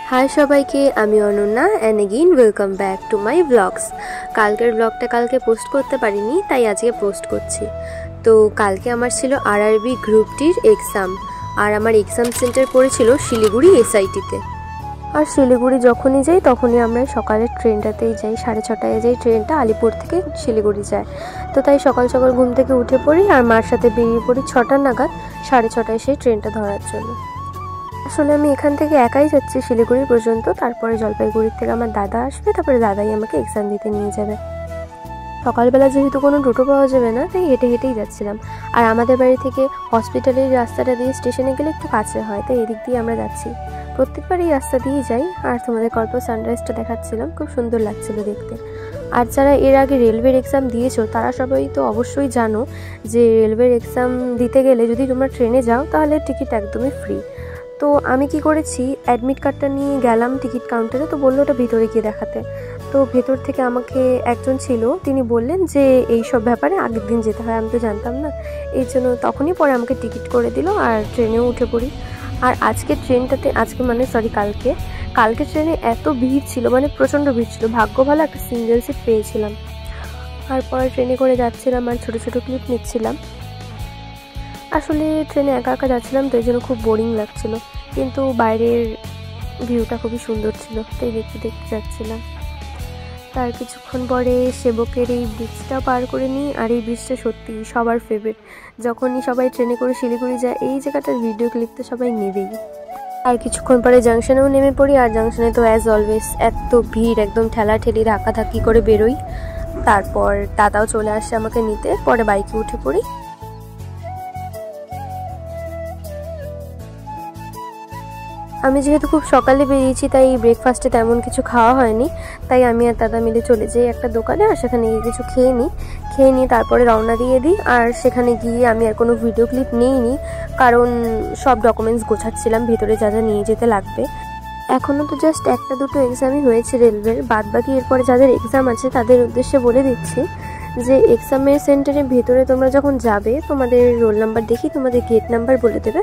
हाय सबाइके आमी Ananya and again welcome back to my vlogs. कालकेर व्लगटा कालके पोस्ट करते पारिनी ताई आजके पोस्ट करछि। तो कालके आमार छिलो आरआरबी ग्रुप टीर एग्जाम और आमार एग्जाम सेंटर पड़ेछिलो शिलिगुड़ी एसआईटीते। और शिलिगुड़ी जखोनी जाई तखोनी आमरा सकालेर ट्रेनटातेई जाई, 6:30टाय जाई ट्रेनटा आलिपुर थेके शिलिगुड़ी जाय। तो ताई सकाल सकाल घुम थेके उठे पड़ि और मार साथे बेरिये पड़ि 6टा नागाद, 6:30टाय सेई ट्रेनटा धरार जोन्नो। আসলে আমি এখান থেকে একাই যাচ্ছি শিলিগুড়ি পর্যন্ত, তারপরে জলপাইগুড়ি থেকে আমার দাদা আসবে, তারপরে দাদাই আমাকে এক্সাম দিতে নিয়ে যাবে। সকালবেলা যেহেতু কোনো টোটো পাওয়া যাবে না তাই হেঁটে হেঁটেই যাচ্ছিলাম। আর আমাদের বাড়ি থেকে হসপিটালের রাস্তাটা দিয়ে স্টেশনে গেলে একটু কাছে হয়, তাই এদিক দিয়ে আমরা যাচ্ছি। প্রত্যেকবার এই রাস্তা দিয়েই যাই। আর তোমাদের কল্প সানরাইজটা দেখাচ্ছিলাম, খুব সুন্দর লাগছিল দেখতে। আর যারা এর আগে রেলওয়ের এক্সাম দিয়েছো তারা সবাই তো অবশ্যই জানো যে রেলওয়ের এক্সাম দিতে গেলে যদি তোমরা ট্রেনে যাও তাহলে টিকিট একদমই ফ্রি। তো আমি কি করেছি, অ্যাডমিট কার্ডটা নিয়ে গেলাম টিকিট কাউন্টারে, তো বললো ওটা ভিতরে গিয়ে দেখাতে। তো ভেতর থেকে আমাকে একজন ছিল, তিনি বললেন যে এই সব ব্যাপারে আগের দিন যেতে হয়। আমি তো জানতাম না, এই জন্য তখনই পরে আমাকে টিকিট করে দিল আর ট্রেনেও উঠে পড়ি। আর আজকে ট্রেনটাতে, কালকে ট্রেনে এত ভিড় ছিল, মানে প্রচণ্ড ভিড় ছিল। ভাগ্য ভালো একটা সিঙ্গেল সিট পেয়েছিলাম। আর পরে ট্রেনে করে যাচ্ছিলাম আর ছোটো ছোটো ক্লিপ নিচ্ছিলাম। আসলে ট্রেনে একা একা যাচ্ছিলাম তো এই জন্য খুব বোরিং লাগছিল, কিন্তু বাইরের ভিউটা খুবই সুন্দর ছিল, তাই দেখতে দেখতে যাচ্ছিলাম। তার কিছুক্ষণ পরে সেবকের এই ব্রিজটা পার করে নিই। আর এই ব্রিজটা সত্যি সবার ফেভারিট। যখনই সবাই ট্রেনে করে শিলিগুড়ি যায় এই জায়গাটার ভিডিও ক্লিপ তো সবাই নেবেই। আর কিছুক্ষণ পরে জাংশনেও নেমে পড়ি। আর জাংশনে তো অ্যাজ অলওয়েজ এত ভিড়, একদম ঠেলাঠেলি ধাক্কাধাক্কি করে বেরোই। তারপর দাদাও চলে আসে আমাকে নিতে, পরে বাইকে উঠে পড়ি। আমি যেহেতু খুব সকালে বেরিয়েছি তাই ব্রেকফাস্টে তেমন কিছু খাওয়া হয়নি, তাই আমি আর দাদা মিলে চলে যাই একটা দোকানে। আর সেখানে গিয়ে কিছু খেয়ে নিই তারপরে রওনা দিয়ে দিই। আর সেখানে গিয়ে আমি আর কোনো ভিডিও ক্লিপ নিইনি, কারণ সব ডকুমেন্টস গোছাচ্ছিলাম, ভেতরে যা যা নিয়ে যেতে লাগবে। এখনও তো জাস্ট একটা দুটো এক্সামই হয়েছে রেলওয়ের, বাদ বাকি এরপরে যাদের এক্সাম আছে তাদের উদ্দেশ্যে বলে দিচ্ছি যে এক্সামের সেন্টারের ভেতরে তোমরা যখন যাবে তোমাদের রোল নাম্বার দেখি তোমাদের গেট নাম্বার বলে দেবে।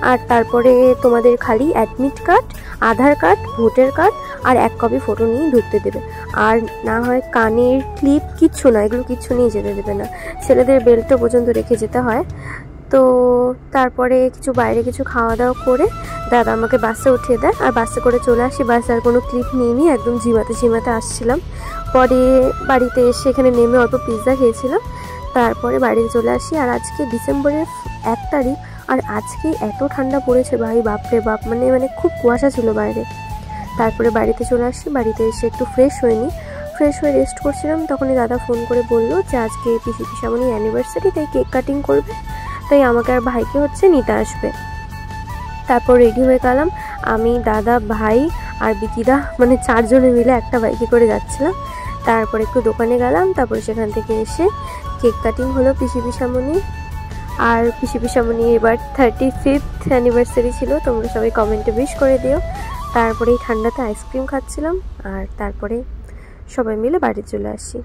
আর তারপরে তোমাদের খালি অ্যাডমিট কার্ড, আধার কার্ড, ভোটার কার্ড আর 1 কপি ফটো নিয়ে ঢুকতে দেবে। আর না হয় কানের ক্লিপ, কিচ্ছু না, এগুলো কিচ্ছু নিয়ে যেতে দেবে না। ছেলেদের বেল্টটা পর্যন্ত রেখে যেতে হয়। তো তারপরে বাইরে কিছু খাওয়া দাওয়া করে দাদা আমাকে বাসে উঠিয়ে দেয় আর বাসে করে চলে আসি। বাসে আর কোনো ক্লিপ নিয়ে একদম ঝিমাতে আসছিলাম। পরে বাড়িতে এসে এখানে নেমে অল্প পিৎজা খেয়েছিলাম, তারপরে বাড়িতে চলে আসি। আর আজকে ডিসেম্বরের 1 তারিখ, আর আজকে এত ঠান্ডা পড়েছে ভাই, বাপরে বাপ, মানে খুব কুয়াশা ছিল বাইরে। তারপরে বাড়িতে চলে আসি, বাড়িতে এসে একটু ফ্রেশ হয়ে রেস্ট করছিলাম। তখনই দাদা ফোন করে বললো যে আজকে পিসামণির অ্যানিভার্সারি, তাই কেক কাটিং করবে, তাই আমাকে আর ভাইকে নিতে আসবে। তারপর রেডি হয়ে গেলাম, আমি, দাদা, ভাই আর বিকিদা, মানে 4 জনে মিলে একটা বাইকে করে যাচ্ছিলাম। তারপর একটু দোকানে গেলাম, তারপরে সেখান থেকে এসে কেক কাটিং হলো পিসামণির। আর পিসামণির এবার 35th অ্যানিভার্সারি ছিল, তোমরা সবাই কমেন্টে উইশ করে দিও। তারপরে এই ঠান্ডাতে আইসক্রিম খাচ্ছিলাম আর তারপরে সবাই মিলে বাড়ি চলে আসি।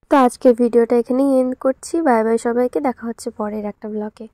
তো আজকের ভিডিওটা এখানেই এন্ড করছি। বাই বাই সবাইকে, দেখা হচ্ছে পরের একটা ব্লগে।